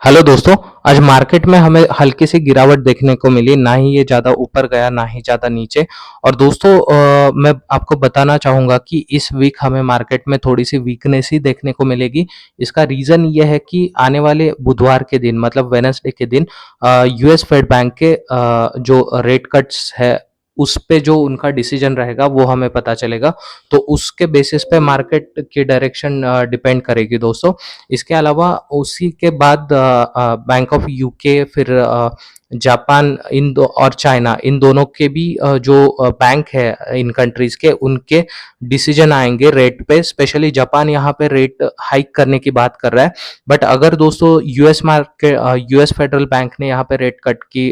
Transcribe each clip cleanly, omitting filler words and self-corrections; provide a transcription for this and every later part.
Hello दोस्तों। आज market में हमें हल्की सी गिरावट देखने को मिली, ना ही ये ज़्यादा ऊपर गया ना ही ज़्यादा नीचे। और दोस्तों मैं आपको बताना चाहूँगा कि इस वीक हमें मार्केट में थोड़ी सी वीकनेस ही देखने को मिलेगी। इसका रीज़न ये है कि आने वाले बुधवार के दिन मतलब वेडनेसडे के दिन यूएस फेड बैंक के जो रेट कट्स है उस पे जो उनका डिसीजन रहेगा वो हमें पता चलेगा। तो उसके बेसिस पे मार्केट की डायरेक्शन डिपेंड करेगी दोस्तों। इसके अलावा उसी के बाद बैंक ऑफ यूके फिर जापान इन दो और चाइना इन दोनों के भी जो बैंक है इन कंट्रीज के उनके डिसीजन आएंगे रेट पे। स्पेशली जापान यहाँ पे रेट हाइक करने की बात कर रहा है। बट अगर दोस्तों यूएस फेडरल बैंक ने यहाँ पे रेट कट की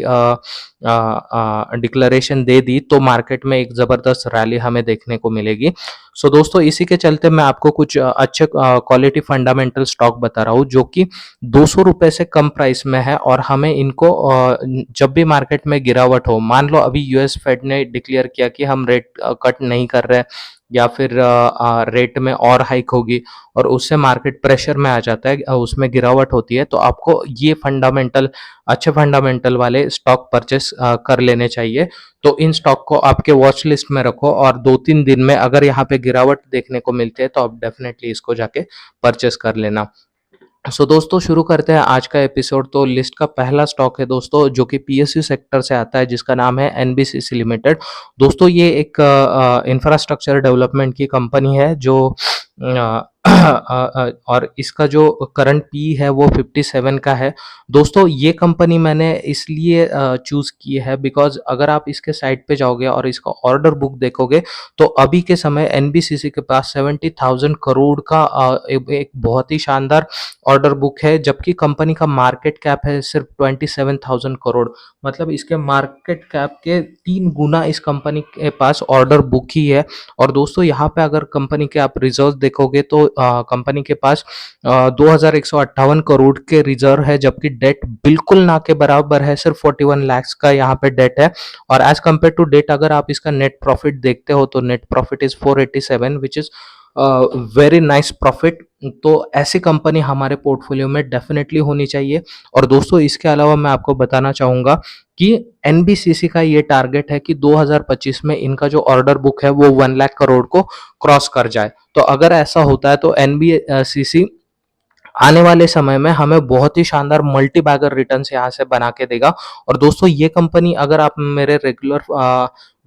डिक्लेरेशन दे दी तो मार्केट में एक जबरदस्त रैली हमें देखने को मिलेगी। सो दोस्तों इसी के चलते मैं आपको कुछ अच्छे क्वालिटी फंडामेंटल स्टॉक बता रहा हूँ जो कि 200 रुपए से कम प्राइस में है और हमें इनको जब भी मार्केट में गिरावट हो, मान लो अभी यूएस फेड ने डिक्लेयर किया कि हम रेट कट नहीं कर रहे या फिर रेट में और हाइक होगी और उससे मार्केट प्रेशर में आ जाता है, उसमें गिरावट होती है, तो आपको ये अच्छे फंडामेंटल वाले स्टॉक परचेस कर लेने चाहिए। तो इन स्टॉक को आपके वॉच लिस्ट में रखो और 2-3 दिन में अगर यहाँ पे गिरावट देखने को मिलती है तो आप डेफिनेटली इसको जाके परचेस कर लेना। दोस्तों शुरू करते हैं आज का एपिसोड। तो लिस्ट का पहला स्टॉक है दोस्तों जो कि पीएसयू सेक्टर से आता है, जिसका नाम है एनबीसीसी लिमिटेड। दोस्तों ये एक इंफ्रास्ट्रक्चर डेवलपमेंट की कंपनी है जो और इसका जो करंट पी है वो 57 का है। दोस्तों ये कंपनी मैंने इसलिए चूज की है बिकॉज अगर आप इसके साइट पे जाओगे और इसका ऑर्डर बुक देखोगे तो अभी के समय एनबीसीसी के पास 70,000 करोड़ का एक बहुत ही शानदार ऑर्डर बुक है, जबकि कंपनी का मार्केट कैप है सिर्फ 27,000 करोड़। मतलब इसके मार्केट कैप के 3 गुना इस कंपनी के पास ऑर्डर बुक ही है। और दोस्तों यहाँ पे अगर कंपनी के आप रिजर्व देखोगे तो कंपनी के पास 2,158 करोड़ के रिजर्व है, जबकि डेट बिल्कुल ना के बराबर है, सिर्फ 41 लाख का यहाँ पे डेट है। और एज कम्पेयर टू डेट अगर आप इसका नेट प्रॉफिट देखते हो तो net profit is 487 which is very nice profit. तो ऐसी कंपनी हमारे पोर्टफोलियो में डेफिनेटली होनी चाहिए। और दोस्तों इसके अलावा मैं आपको बताना चाहूंगा कि एनबीसीसी का ये टारगेट है कि 2025 में इनका जो ऑर्डर बुक है वो 1 लाख करोड़ को क्रॉस कर जाए। तो अगर ऐसा होता है तो एनबीसीसी आने वाले समय में हमें बहुत ही शानदार मल्टी बैगर रिटर्न्स यहाँ से बना के देगा। और दोस्तों ये कंपनी अगर आप मेरे रेगुलर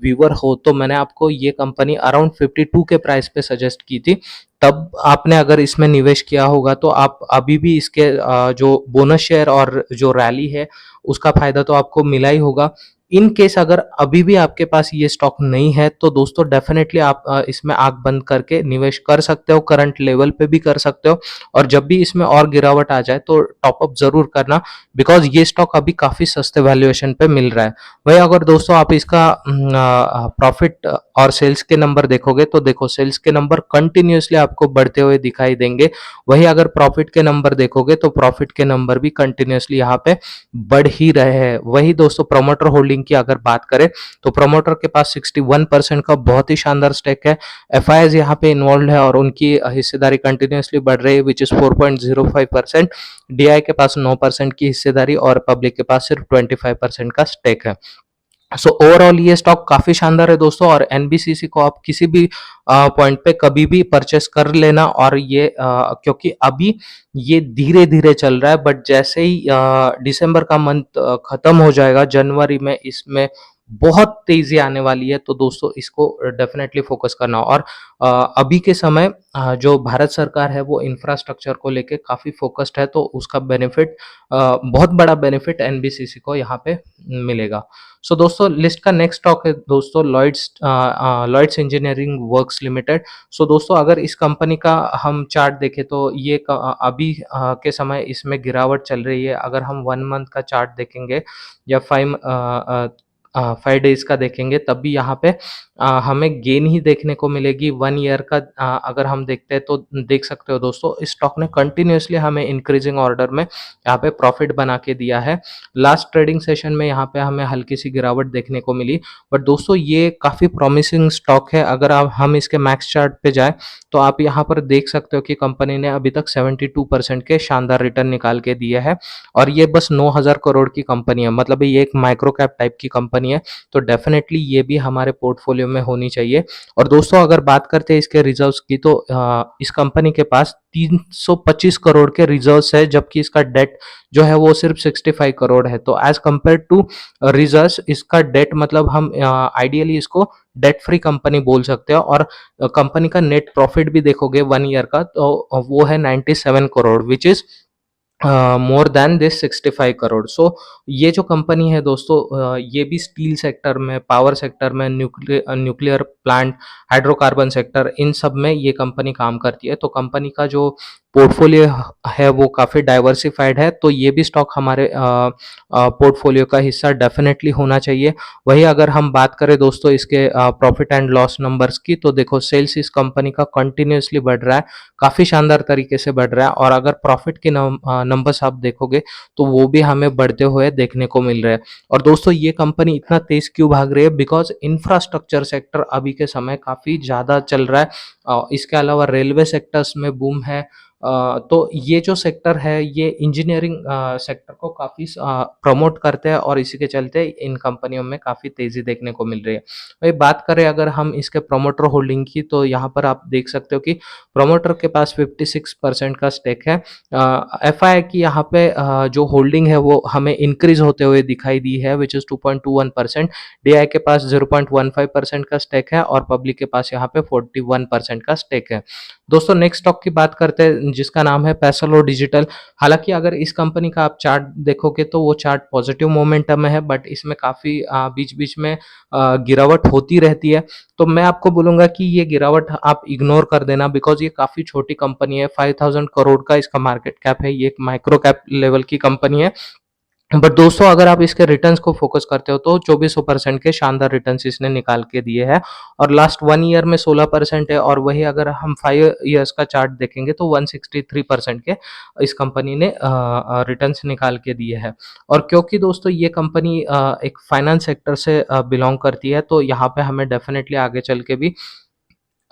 व्यूअर हो तो मैंने आपको ये कंपनी अराउंड 52 के प्राइस पे सजेस्ट की थी। तब आपने अगर इसमें निवेश किया होगा तो आप अभी भी इसके जो बोनस शेयर और जो रैली है उसका फायदा तो आपको मिला ही होगा। इन केस अगर अभी भी आपके पास ये स्टॉक नहीं है तो दोस्तों डेफिनेटली आप इसमें आंख बंद करके निवेश कर सकते हो, करंट लेवल पे भी कर सकते हो। और जब भी इसमें और गिरावट आ जाए तो टॉप अप जरूर करना बिकॉज ये स्टॉक अभी काफी सस्ते वैल्यूएशन पे मिल रहा है। वही अगर दोस्तों आप इसका प्रॉफिट और सेल्स के नंबर देखोगे तो देखो सेल्स के नंबर कंटिन्यूअसली आपको बढ़ते हुए दिखाई देंगे। वही अगर प्रॉफिट के नंबर देखोगे तो प्रॉफिट के नंबर भी कंटिन्यूअसली यहाँ पे बढ़ ही रहे हैं। वही दोस्तों प्रमोटर होल्डिंग की अगर बात करें तो प्रमोटर के पास 61% का बहुत ही शानदार स्टेक है। एफआईएस यहाँ पे इन्वॉल्व है और उनकी हिस्सेदारी कंटिन्यूअसली बढ़ रही है विच इज 4.05%। डीआई के पास 9% की हिस्सेदारी और पब्लिक के पास सिर्फ 25% का स्टेक है। ओवरऑल ये स्टॉक काफी शानदार है दोस्तों और एनबीसीसी को आप किसी भी पॉइंट पे कभी भी परचेस कर लेना। और ये क्योंकि अभी ये धीरे धीरे चल रहा है बट जैसे ही दिसंबर का मंथ खत्म हो जाएगा, जनवरी में इसमें बहुत तेजी आने वाली है। तो दोस्तों इसको डेफिनेटली फोकस करना। और अभी के समय जो भारत सरकार है वो इंफ्रास्ट्रक्चर को लेके काफी फोकस्ड है, तो उसका बेनिफिट बहुत बड़ा बेनिफिट एनबीसीसी को यहाँ पे मिलेगा। दोस्तों लिस्ट का नेक्स्ट स्टॉक है दोस्तों लॉयड्स इंजीनियरिंग वर्क्स लिमिटेड। दोस्तों अगर इस कंपनी का हम चार्ट देखें तो ये अभी के समय इसमें गिरावट चल रही है। अगर हम 1 मंथ का चार्ट देखेंगे या 5 डेज़ का देखेंगे तब भी यहाँ पे हमें गेन ही देखने को मिलेगी। 1 ईयर का अगर हम देखते हैं तो देख सकते हो दोस्तों, इस स्टॉक ने कंटिन्यूअसली हमें इंक्रीजिंग ऑर्डर में यहाँ पे प्रॉफिट बना के दिया है। लास्ट ट्रेडिंग सेशन में यहाँ पे हमें हल्की-सी गिरावट देखने को मिली, बट दोस्तों ये काफ़ी प्रॉमिसिंग स्टॉक है। अगर आप हम इसके मैक्स चार्ट पे जाएँ, तो आप यहाँ पर देख सकते हो कि कंपनी ने अभी तक 72% के शानदार रिटर्न निकाल के दिए हैं और ये बस 9,000 करोड़ की कंपनी है, मतलब ये एक माइक्रो कैप टाइप की कंपनी है, तो डेफ़िनेटली ये भी हमारे पोर्टफोलियो में होनी चाहिए। और दोस्तों अगर बात करते हैं इसके रिज़र्व्स की, तो इस कंपनी के पास 325 करोड़ के रिज़र्व्स है, जबकि इसका डेट जो है वो सिर्फ 65 करोड़ है। तो एज़ कंपेयर टू रिज़र्व्स, इसका डेट मतलब हम आइडियली इसको डेट फ्री कंपनी बोल सकते हैं। और कंपनी का नेट प्रॉफिट भी देखोगे 1 ईयर का, तो वो है 97 crore, which is more than this 65 crore. So ये जो कंपनी है दोस्तों, ये भी स्टील सेक्टर में, पावर सेक्टर में, न्यूक्लियर प्लांट, हाइड्रोकार्बन सेक्टर, इन सब में ये कंपनी काम करती है। तो कंपनी का जो पोर्टफोलियो है वो काफ़ी डाइवर्सिफाइड है, तो ये भी स्टॉक हमारे पोर्टफोलियो का हिस्सा डेफिनेटली होना चाहिए। वहीं अगर हम बात करें दोस्तों इसके प्रॉफिट एंड लॉस नंबर्स की, तो देखो सेल्स इस कंपनी का कंटिन्यूअसली बढ़ रहा है, काफ़ी शानदार तरीके से बढ़ रहा है। और अगर प्रॉफिट के नंबर्स आप देखोगे तो वो भी हमें बढ़ते हुए देखने को मिल रहे हैं। और दोस्तों ये कंपनी इतना तेज क्यों भाग रही है? बिकॉज इंफ्रास्ट्रक्चर सेक्टर अभी के समय काफ़ी ज़्यादा चल रहा है। इसके अलावा रेलवे सेक्टर्स में बूम है। तो ये जो सेक्टर है ये इंजीनियरिंग सेक्टर को काफ़ी प्रमोट करते हैं और इसी के चलते इन कंपनियों में काफ़ी तेज़ी देखने को मिल रही है। वही बात करें अगर हम इसके प्रमोटर होल्डिंग की, तो यहाँ पर आप देख सकते हो कि प्रमोटर के पास 56% का स्टेक है। एफआई की यहाँ पे जो होल्डिंग है वो हमें इंक्रीज होते हुए दिखाई दी है, विच इज़ 2.21%। डीआई के पास 0.15% का स्टेक है और पब्लिक के पास यहाँ पे 41% का स्टेक है। दोस्तों नेक्स्ट स्टॉक की बात करते हैं जिसका नाम है पैसलो डिजिटल। हालांकि अगर इस कंपनी का आप चार्ट देखोगे तो वो चार्ट पॉजिटिव मोमेंटम में है, बट इसमें काफ़ी बीच बीच में गिरावट होती रहती है। तो मैं आपको बोलूँगा कि ये गिरावट आप इग्नोर कर देना, बिकॉज़ ये काफ़ी छोटी कंपनी है, 5,000 करोड़ का इसका मार्केट कैप है, ये एक माइक्रो कैप लेवल की कंपनी है। बट दोस्तों अगर आप इसके रिटर्न्स को फोकस करते हो तो 24% के शानदार रिटर्न्स इसने निकाल के दिए हैं और लास्ट 1 ईयर में 16% है। और वही अगर हम 5 ईयर्स का चार्ट देखेंगे तो 163% के इस कंपनी ने रिटर्न्स निकाल के दिए हैं। और क्योंकि दोस्तों ये कंपनी एक फाइनेंस सेक्टर से बिलोंग करती है, तो यहाँ पे हमें डेफिनेटली आगे चल के भी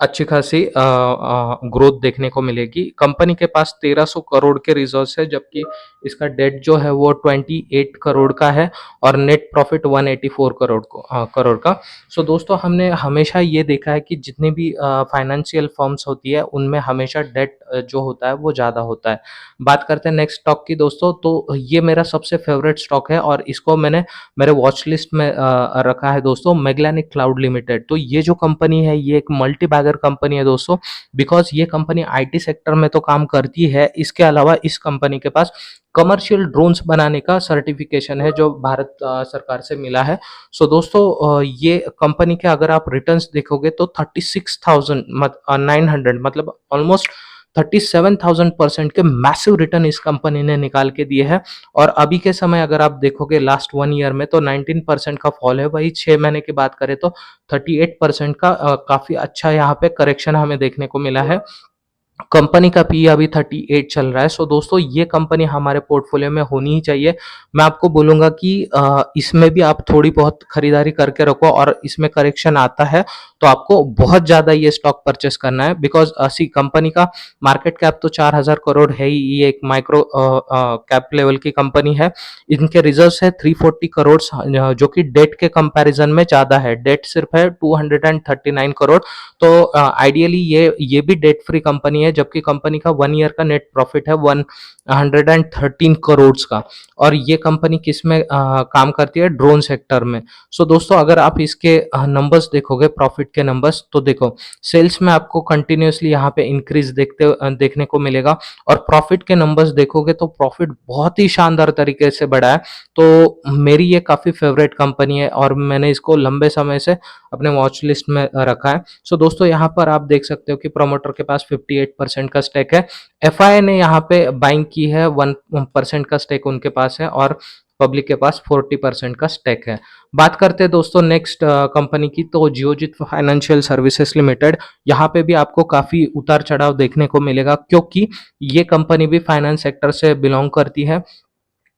अच्छी खासी ग्रोथ देखने को मिलेगी। कंपनी के पास 1300 करोड़ के रिज़र्व्स है, जबकि इसका डेट जो है वो 28 करोड़ का है और नेट प्रॉफिट 184 करोड़ का। सो दोस्तों हमने हमेशा ये देखा है कि जितनी भी फाइनेंशियल फर्म्स होती है उनमें हमेशा डेट जो होता है वो ज़्यादा होता है। बात करते हैं नेक्स्ट स्टॉक की दोस्तों, तो ये मेरा सबसे फेवरेट स्टॉक है और इसको मैंने मेरे वॉच लिस्ट में रखा है दोस्तों, मैग्नेटिक क्लाउड लिमिटेड। तो ये जो कंपनी है ये एक मल्टी बैगर कंपनी है दोस्तों, बिकॉज ये कंपनी आईटी सेक्टर में तो काम करती है, इसके अलावा इस कंपनी के पास कमर्शियल ड्रोन्स बनाने का सर्टिफिकेशन है जो भारत सरकार से मिला है। सो दोस्तों ये कंपनी के अगर आप रिटर्न्स देखोगे तो 36,900 मतलब ऑलमोस्ट 37,000% के मैसिव रिटर्न इस कंपनी ने निकाल के दिए हैं। और अभी के समय अगर आप देखोगे लास्ट 1 ईयर में तो 19% का फॉल है, वही 6 महीने की बात करें तो 38% का काफ़ी अच्छा यहाँ पे करेक्शन हमें देखने को मिला है। कंपनी का पी अभी 38 चल रहा है। सो दोस्तों ये कंपनी हमारे पोर्टफोलियो में होनी ही चाहिए। मैं आपको बोलूँगा कि इसमें भी आप थोड़ी बहुत खरीदारी करके रखो और इसमें करेक्शन आता है तो आपको बहुत ज़्यादा ये स्टॉक परचेस करना है, बिकॉज़ सी कंपनी का मार्केट कैप तो 4,000 करोड़ है ही, ये एक माइक्रो कैप लेवल की कंपनी है। इनके रिजर्व्स है 340 करोड़ जो कि डेट के कंपैरिजन में ज़्यादा है। डेट सिर्फ है 239 करोड़। तो आइडियली ये भी डेट फ्री कंपनी है, जबकि कंपनी का 1 ईयर का नेट प्रॉफिट है 113 करोड़ का। और ये कंपनी किसमें काम करती है? ड्रोन सेक्टर में। सो दोस्तों अगर आप इसके नंबर्स देखोगे, प्रॉफिट के नंबर्स, तो देखो सेल्स में आपको कंटिन्यूअसली यहाँ पे इंक्रीज देखने को मिलेगा और प्रॉफिट के नंबर्स देखोगे तो प्रॉफिट बहुत ही शानदार तरीके से बढ़ा है। तो मेरी ये काफ़ी फेवरेट कंपनी है और मैंने इसको लंबे समय से अपने वॉच लिस्ट में रखा है। सो दोस्तों यहाँ पर आप देख सकते हो कि प्रमोटर के पास 58% का स्टेक है। एफआई ने यहाँ पे बाइंग की है, 1% का स्टेक उनके पास है और पब्लिक के पास 40% का स्टेक है। बात करते हैं दोस्तों नेक्स्ट कंपनी की, तो जियोजित फाइनेंशियल सर्विसेज लिमिटेड। यहाँ पे भी आपको काफ़ी उतार-चढ़ाव देखने को मिलेगा, क्योंकि ये कंपनी भी फाइनेंस सेक्टर से बिलॉन्ग करती है।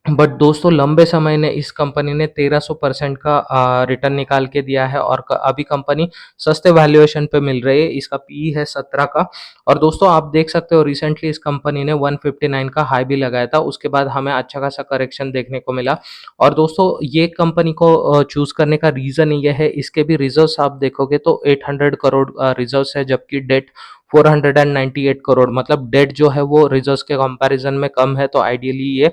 बट दोस्तों लंबे समय ने इस कंपनी ने 1300% का रिटर्न निकाल के दिया है, और अभी कंपनी सस्ते वैल्यूएशन पे मिल रही है। इसका पीई है 17 का। और दोस्तों आप देख सकते हो रिसेंटली इस कंपनी ने 159 का हाई भी लगाया था, उसके बाद हमें अच्छा खासा करेक्शन देखने को मिला। और दोस्तों ये कंपनी को चूज करने का रीजन ये है, इसके भी रिजर्व्स आप देखोगे तो 800 करोड़ रिजर्व्स है, जबकि डेट 498 करोड़, मतलब डेट जो है वो रिजर्व्स के कंपैरिजन में कम है। तो आइडियली ये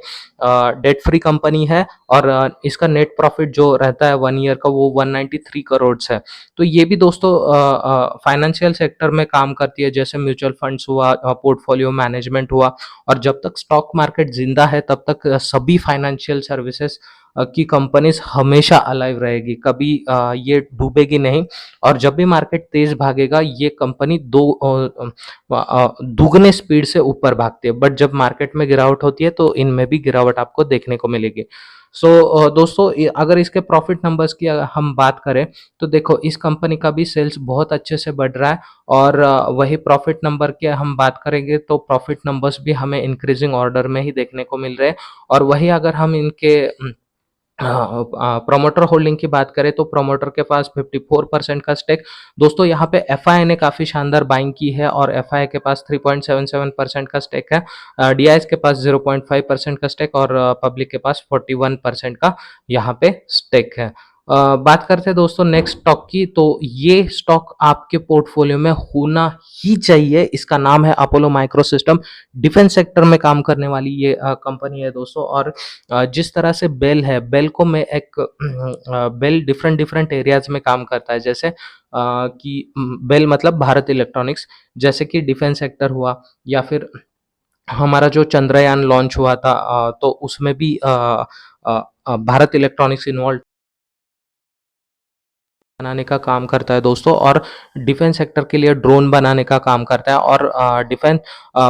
डेट फ्री कंपनी है, और इसका नेट प्रॉफिट जो रहता है 1 ईयर का वो 193 करोड़ है। तो ये भी दोस्तों फाइनेंशियल सेक्टर में काम करती है, जैसे म्यूचुअल फंड्स हुआ, पोर्टफोलियो मैनेजमेंट हुआ। और जब तक स्टॉक मार्केट जिंदा है तब तक सभी फाइनेंशियल सर्विसेज की कंपनीज हमेशा अलाइव रहेगी, कभी ये डूबेगी नहीं। और जब भी मार्केट तेज भागेगा ये कंपनी दुगने स्पीड से ऊपर भागती है, बट जब मार्केट में गिरावट होती है तो इनमें भी गिरावट आपको देखने को मिलेगी। सो दोस्तों अगर इसके प्रॉफिट नंबर्स की अगर हम बात करें, तो देखो इस कंपनी का भी सेल्स बहुत अच्छे से बढ़ रहा है। और वही प्रॉफिट नंबर की हम बात करेंगे तो प्रॉफिट नंबर्स भी हमें इंक्रीजिंग ऑर्डर में ही देखने को मिल रहे हैं। और वही अगर हम इनके प्रोमोटर होल्डिंग की बात करें तो प्रोमोटर के पास 54% का स्टेक। दोस्तों यहाँ पे एफआई ने काफ़ी शानदार बाइंग की है, और एफआई के पास 3.77% का स्टेक है। डीआईएस के पास 0.5% का स्टेक, और पब्लिक के पास 41% का यहाँ पे स्टेक है। बात करते हैं दोस्तों नेक्स्ट स्टॉक की, तो ये स्टॉक आपके पोर्टफोलियो में होना ही चाहिए। इसका नाम है Apollo micro system. Defence sector में काम करने वाली ये कंपनी है दोस्तों। और जिस तरह से बेल है, बेल को मैं एक बेल डिफरेंट डिफरेंट एरियाज में काम करता है, जैसे कि बेल मतलब भारत इलेक्ट्रॉनिक्स, जैसे कि डिफेंस सेक्टर हुआ, या फिर हमारा जो चंद्रयान लॉन्च हुआ था, तो उसमें भी भारत इलेक्ट्रॉनिक्स इन्वॉल्व बनाने का काम करता है दोस्तों। और डिफेंस सेक्टर के लिए ड्रोन बनाने का काम करता है। और डिफेंस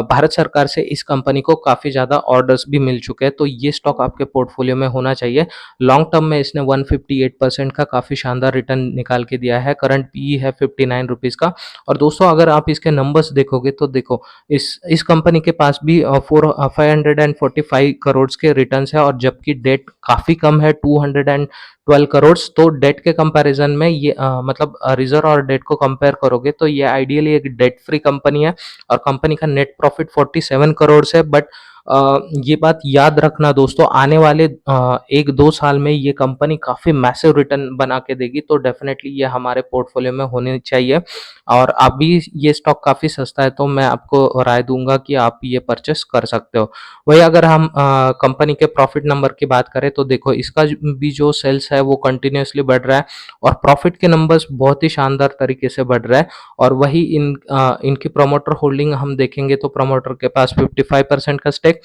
भारत सरकार से इस कंपनी को काफ़ी ज़्यादा ऑर्डर्स भी मिल चुके हैं, तो ये स्टॉक आपके पोर्टफोलियो में होना चाहिए। लॉन्ग टर्म में इसने 158% का काफ़ी शानदार रिटर्न निकाल के दिया है। करंट पी है 59 रुपीज़ का। और दोस्तों अगर आप इसके नंबर्स देखोगे तो देखो इस कंपनी के पास भी 545 करोड़ के रिटर्न्स है, और जबकि डेट काफ़ी कम है 212 करोड़। तो डेट के कंपैरिजन में ये मतलब रिजर्व और डेट को कंपेयर करोगे तो ये आइडियली एक डेट फ्री कंपनी है, और कंपनी का नेट प्रॉफिट 47 करोड़ है। बट ये बात याद रखना दोस्तों, आने वाले 1-2 साल में ये कंपनी काफ़ी मैसिव रिटर्न बना के देगी, तो डेफिनेटली ये हमारे पोर्टफोलियो में होनी चाहिए। और अभी ये स्टॉक काफ़ी सस्ता है, तो मैं आपको राय दूंगा कि आप ये परचेस कर सकते हो। वही अगर हम कंपनी के प्रॉफिट नंबर की बात करें तो देखो इसका भी जो सेल्स है वो कंटिन्यूसली बढ़ रहा है, और प्रॉफिट के नंबर्स बहुत ही शानदार तरीके से बढ़ रहा है। और वही इनकी प्रमोटर होल्डिंग हम देखेंगे तो प्रमोटर के पास 55% का स्टेक।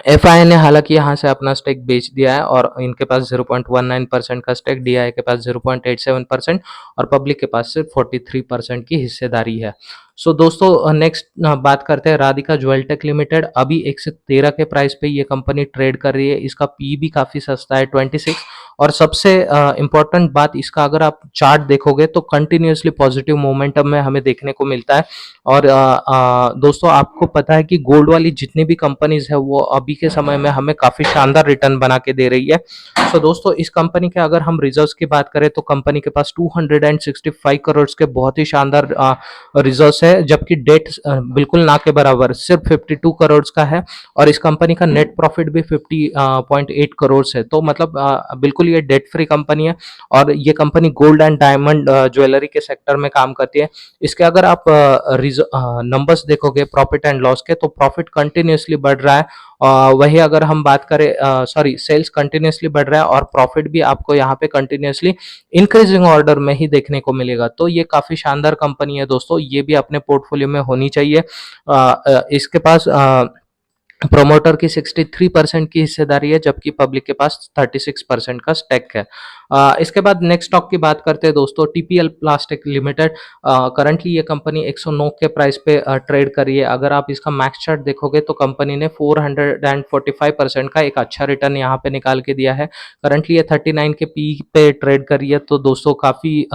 एफआई ने हालांकि यहाँ से अपना स्टेक बेच दिया है, और इनके पास 0.19% का स्टेक, डीआई के पास 0.87%, और पब्लिक के पास सिर्फ 43% की हिस्सेदारी है। सो दोस्तों नेक्स्ट बात करते हैं राधिका ज्वेल टेक लिमिटेड। अभी 113 के प्राइस पे ये कंपनी ट्रेड कर रही है। इसका पी भी काफ़ी सस्ता है 26। और सबसे इम्पोर्टेंट बात, इसका अगर आप चार्ट देखोगे तो कंटिन्यूसली पॉजिटिव मोमेंटम में हमें देखने को मिलता है। और दोस्तों आपको पता है कि गोल्ड वाली जितनी भी कंपनीज है वो अभी के समय में हमें काफ़ी शानदार रिटर्न बना के दे रही है। सो दोस्तों इस कंपनी के अगर हम रिजर्व्स की बात करें तो कंपनी के पास 265 करोड़ के बहुत ही शानदार रिजर्व्स है, जबकि डेट बिल्कुल ना के बराबर सिर्फ 52 करोड़ का है। और इस कंपनी का नेट प्रॉफिट भी 50.8 करोड़ है। तो मतलब बिल्कुल ये डेट फ्री कंपनी है, और ये company gold and diamond jewellery के सेक्टर में काम करती है। इसके अगर आप नंबर्स देखोगे प्रॉफिट एंड लॉस के, तो प्रॉफिट कंटिन्यूसली बढ़ रहा है। वही अगर हम बात करें सॉरी सेल्स कंटिन्यूसली बढ़ रहा है, और प्रॉफिट भी आपको यहाँ पे कंटिन्यूसली इंक्रीजिंग ऑर्डर में ही देखने को मिलेगा। तो ये काफ़ी शानदार कंपनी है दोस्तों, ये भी अपने पोर्टफोलियो में होनी चाहिए। इसके पास प्रोमोटर की 63% की हिस्सेदारी है, जबकि पब्लिक के पास 36% का स्टेक है। इसके बाद नेक्स्ट स्टॉक की बात करते हैं दोस्तों, टीपीएल प्लास्टिक लिमिटेड। करंटली ये कंपनी 109 के प्राइस पे ट्रेड कर रही है। अगर आप इसका मैक्स चार्ट देखोगे तो कंपनी ने 445% का एक अच्छा रिटर्न यहाँ पे निकाल के दिया है। करंटली ये 39 के पी पे ट्रेड कर रही है, तो दोस्तों काफ़ी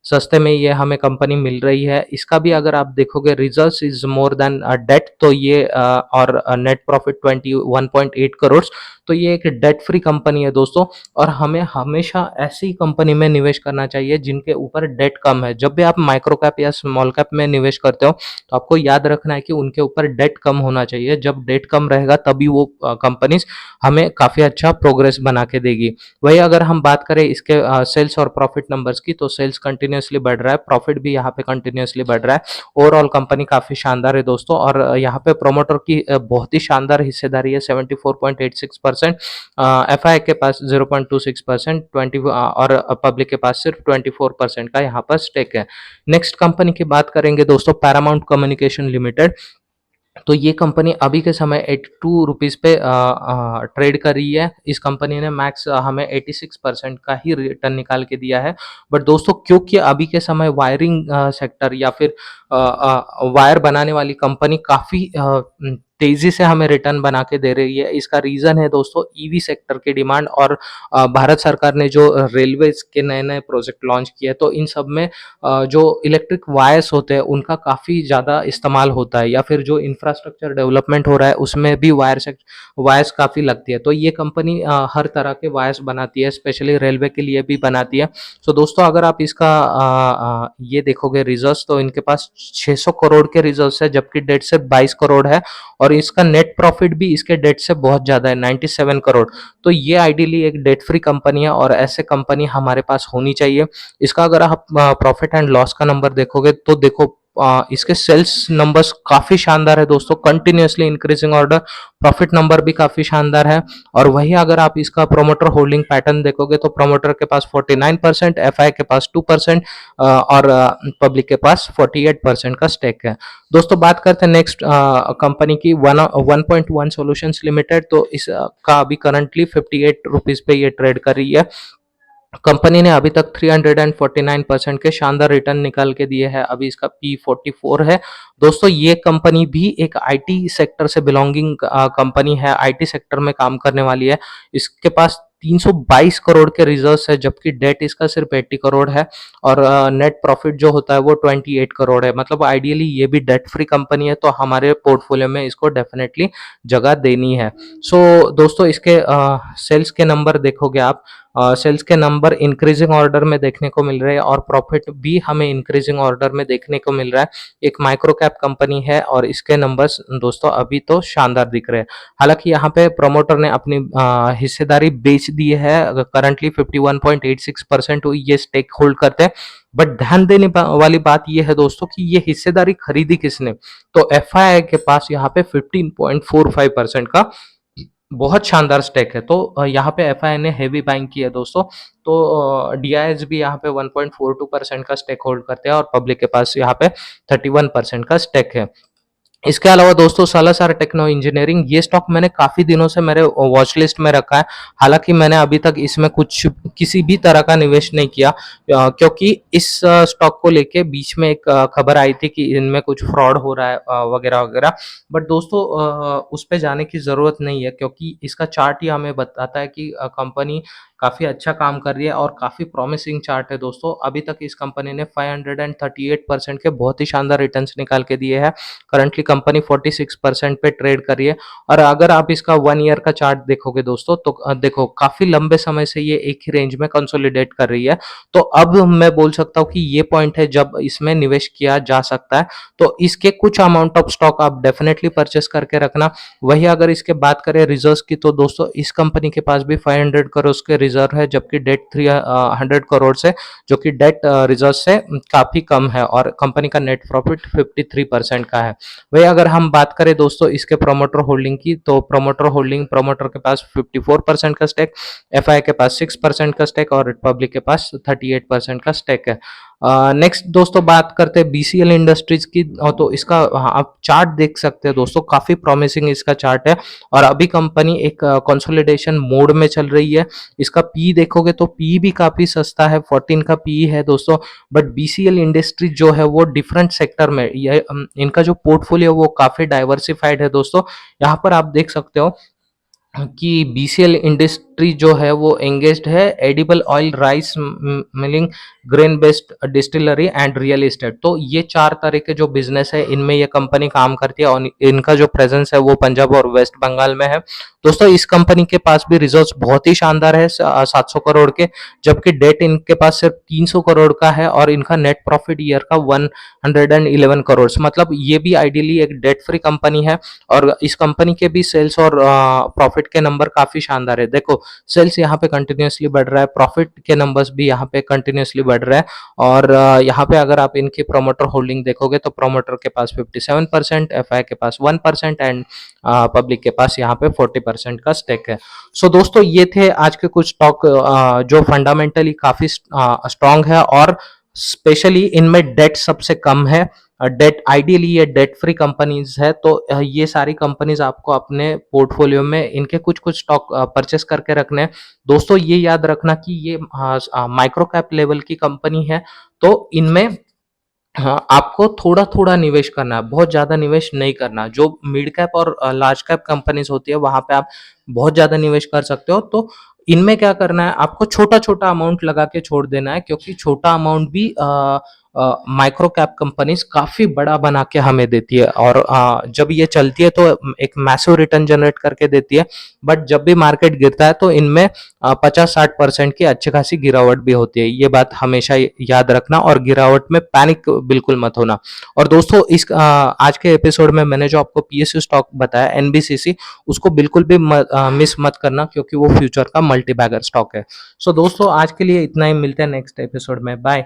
सस्ते में ये हमें कंपनी मिल रही है। इसका भी अगर आप देखोगे results is more than that, तो ये और नेट प्रॉफिट 21.8 करोड़, तो ये एक डेट फ्री कंपनी है दोस्तों। और हमें हमेशा ऐसी कंपनी में निवेश करना चाहिए जिनके ऊपर डेट कम है। जब भी आप माइक्रो कैप या स्मॉल कैप में निवेश करते हो तो आपको याद रखना है कि उनके ऊपर डेट कम होना चाहिए। जब डेट कम रहेगा तभी वो कंपनीज हमें काफ़ी अच्छा प्रोग्रेस बना के देगी। वही अगर हम बात करें इसके सेल्स और प्रॉफिट नंबर्स की, तो सेल्स कंटिन्यूसली बढ़ रहा है, प्रॉफिट भी यहाँ पे कंटिन्यूसली बढ़ रहा है। ओवरऑल कंपनी काफ़ी शानदार है दोस्तों। और यहाँ पे प्रोमोटर की बहुत ही शानदार हिस्सेदारी है, 74.86%। एफआई के पास 0.26%, 20 और पब्लिक के पास सिर्फ 24% का यहाँ पर स्टेक है। नेक्स्ट कंपनी की बात करेंगे दोस्तों, पैरामाउंट कम्युनिकेशन लिमिटेड। तो ये कंपनी अभी के समय 82 रुपीज़ पे ट्रेड कर रही है। इस कंपनी ने मैक्स हमें 86% का ही रिटर्न निकाल के दिया है। बट दोस्तों क्योंकि अभी के समय वायरिंग सेक्टर या फिर वायर बनाने वाली कंपनी काफ़ी तेज़ी से हमें रिटर्न बना के दे रही है, इसका रीज़न है दोस्तों ईवी सेक्टर की डिमांड। और भारत सरकार ने जो रेलवेज़ के नए-नए प्रोजेक्ट लॉन्च किए हैं, तो इन सब में जो इलेक्ट्रिक वायर्स होते हैं उनका काफ़ी ज़्यादा इस्तेमाल होता है, या फिर जो इंफ्रास्ट्रक्चर डेवलपमेंट हो रहा है उसमें भी वायर्स काफ़ी लगती है। तो ये कंपनी हर तरह के वायर्स बनाती है, स्पेशली रेलवे के लिए भी बनाती है। तो दोस्तों अगर आप इसका ये देखोगे रिजर्व्स, तो इनके पास 600 करोड़ के रिजर्व्स है, जबकि डेट से 22 करोड़ है। और इसका नेट प्रॉफिट भी इसके डेट से बहुत ज़्यादा है, 97 करोड़। तो ये आइडियली एक डेट फ्री कंपनी है और ऐसे कंपनी हमारे पास होनी चाहिए। इसका अगर आप प्रॉफिट एंड लॉस का नंबर देखोगे तो देखो इसके सेल्स नंबर्स काफ़ी शानदार है दोस्तों, continuously increasing order, profit number भी काफ़ी शानदार है। और वही अगर आप इसका प्रोमोटर होल्डिंग पैटर्न देखोगे तो प्रोमोटर के पास 49%, एफआई के पास 2% और पब्लिक के पास 48% का स्टेक है। दोस्तों बात करते हैं नेक्स्ट कंपनी की, 1.1 सॉल्यूशंस लिमिटेड। तो इसका अभी करंटली 58 रुपीज़ पे ये ट्रेड कर रही है। कंपनी ने अभी तक 349% के शानदार रिटर्न निकाल के दिए हैं। अभी इसका P44 है दोस्तों। ये कंपनी भी एक आईटी सेक्टर से बिलोंगिंग कंपनी है, आईटी सेक्टर में काम करने वाली है। इसके पास 322 करोड़ के रिजर्व्स है, जबकि डेट इसका सिर्फ 80 करोड़ है। और नेट प्रॉफिट जो होता है वो 28 करोड़ है। मतलब आइडियली ये भी डेट फ्री कंपनी है, तो हमारे पोर्टफोलियो में इसको डेफिनेटली जगह देनी है। सो दोस्तों इसके सेल्स के नंबर देखोगे आप, सेल्स के नंबर इंक्रीजिंग ऑर्डर में देखने को मिल रहे हैं और प्रॉफिट भी हमें इंक्रीजिंग ऑर्डर में देखने को मिल रहा है। एक माइक्रो कैप कंपनी है और इसके नंबर्स दोस्तों अभी तो शानदार दिख रहे हैं। हालांकि यहाँ पे प्रमोटर ने अपनी हिस्सेदारी बेच दी है, करंटली 51.86% ये स्टेक होल्ड करते हैं। बट ध्यान देने वाली बात यह है दोस्तों कि ये हिस्सेदारी खरीदी किसने, तो एफआईआई के पास यहाँ पे 15.45% का बहुत शानदार स्टेक है। तो यहाँ पे एफआईआई ने हेवी बाइंग की है दोस्तों। तो डीआईएस भी यहाँ पे 1.42% का स्टेक होल्ड करते हैं और पब्लिक के पास यहाँ पे 31% का स्टेक है। इसके अलावा दोस्तों सालासर टेक्नो इंजीनियरिंग, ये स्टॉक मैंने काफ़ी दिनों से मेरे वॉच लिस्ट में रखा है। हालांकि मैंने अभी तक इसमें कुछ किसी भी तरह का निवेश नहीं किया, क्योंकि इस स्टॉक को लेके बीच में एक खबर आई थी कि इनमें कुछ फ्रॉड हो रहा है वगैरह वगैरह। बट दोस्तों उस पे जाने की ज़रूरत नहीं है, क्योंकि इसका चार्ट ही हमें बताता है कि कंपनी काफ़ी अच्छा काम कर रही है और काफ़ी प्रॉमिसिंग चार्ट है दोस्तों। अभी तक इस कंपनी ने 538% के बहुत ही शानदार रिटर्न्स निकाल के दिए हैं। करंटली कंपनी 46% पे ट्रेड कर रही है। और अगर आप इसका 1 ईयर का चार्ट देखोगे दोस्तों, तो देखो काफ़ी लंबे समय से ये एक ही रेंज में कंसोलिडेट कर रही है। तो अब मैं बोल सकता हूँ कि ये पॉइंट है जब इसमें निवेश किया जा सकता है। तो इसके कुछ अमाउंट ऑफ स्टॉक आप डेफिनेटली परचेस करके रखना। वही अगर इसके बात करें रिजर्व्स की, तो दोस्तों इस कंपनी के पास भी 500 करोड़ के रिजर्व है, जबकि डेट 300 करोड़ से, जो कि डेट रिजर्व से काफ़ी कम है। और कंपनी का नेट प्रॉफिट 53% का है। वही अगर हम बात करें दोस्तों इसके प्रोमोटर होल्डिंग की, तो प्रोमोटर के पास 54% का स्टेक, एफआई के पास 6% का स्टेक और पब्लिक के पास 38% का स्टेक है। नेक्स्ट दोस्तों बात करते हैं बीसीएल इंडस्ट्रीज की। तो इसका आप चार्ट देख सकते हैं दोस्तों, काफी प्रॉमिसिंग इसका चार्ट है और अभी कंपनी एक कंसोलिडेशन मोड में चल रही है। इसका पी देखोगे तो पी भी काफी सस्ता है, 14 का पी है दोस्तों। बट बीसीएल इंडस्ट्रीज जो है वो डिफरेंट सेक्टर में, ये इनका जो पोर्टफोलियो वो काफी डाइवर्सिफाइड है दोस्तों। यहाँ पर आप देख सकते हो कि बीसीएल इंडस्ट्री जो है वो एंगेज्ड है edible oil, rice milling, grain based distillery and real estate. तो ये चार तरह के जो बिजनेस है इनमें ये कंपनी काम करती है और इनका जो प्रेजेंस है वो पंजाब और वेस्ट बंगाल में है। दोस्तों इस कंपनी के पास भी रिजर्व्स बहुत ही शानदार है, 700 करोड़ के, जबकि डेट इनके पास सिर्फ 300 करोड़ का है और इनका नेट प्रॉफिट ईयर का 111 करोड़, मतलब ये भी आइडियली एक डेट फ्री कंपनी है। और इस कंपनी के भी सेल्स और प्रॉफिट के नंबर काफी शानदार है। देखो सेल्स यहाँ पे कंटिन्यूसली बढ़ रहा है, प्रॉफिट के नंबर्स भी यहाँ पे कंटिन्यूसली बढ़ रहा है। और यहाँ पे अगर आप इनकी प्रोमोटर होल्डिंग देखोगे तो प्रोमोटर के पास 57%, एफआई के पास 1% एंड पब्लिक के पास यहाँ पे 40% का स्टेक है। सो दोस्तों ये थे आज के कुछ स्टॉक जो फंडामेंटली काफी स्ट्रांग है और स्पेशली इनमें डेट सबसे कम है। डेट आइडियली ये डेट फ्री कंपनीज है। तो ये सारी कंपनीज आपको अपने पोर्टफोलियो में इनके कुछ कुछ स्टॉक परचेस करके रखने हैं। दोस्तों ये याद रखना कि ये माइक्रो कैप लेवल की कंपनी है, तो इनमें हाँ, आपको थोड़ा-थोड़ा निवेश करना है, बहुत ज़्यादा निवेश नहीं करना। जो मिड कैप और लार्ज कैप कंपनीज़ होती है, वहाँ पे आप बहुत ज़्यादा निवेश कर सकते हो। तो इनमें क्या करना है, आपको छोटा-छोटा अमाउंट लगा के छोड़ देना है, क्योंकि छोटा अमाउंट भी माइक्रो कैप कंपनीज़ काफ़ी बड़ा बना के हमें देती है और जब ये चलती है तो एक मैसिव रिटर्न जनरेट करके देती है। बट जब भी मार्केट गिरता है तो इनमें 50-60% की अच्छी खासी गिरावट भी होती है। ये बात हमेशा याद रखना और गिरावट में पैनिक बिल्कुल मत होना। और दोस्तों इस आज के एपिसोड में मैंने जो आपको पीएसयू स्टॉक बताया एनबीसीसी, उसको बिल्कुल भी मिस मत करना, क्योंकि वो फ्यूचर का मल्टी बैगर स्टॉक है। सो दोस्तों आज के लिए इतना ही, मिलते हैं नेक्स्ट एपिसोड में। बाय।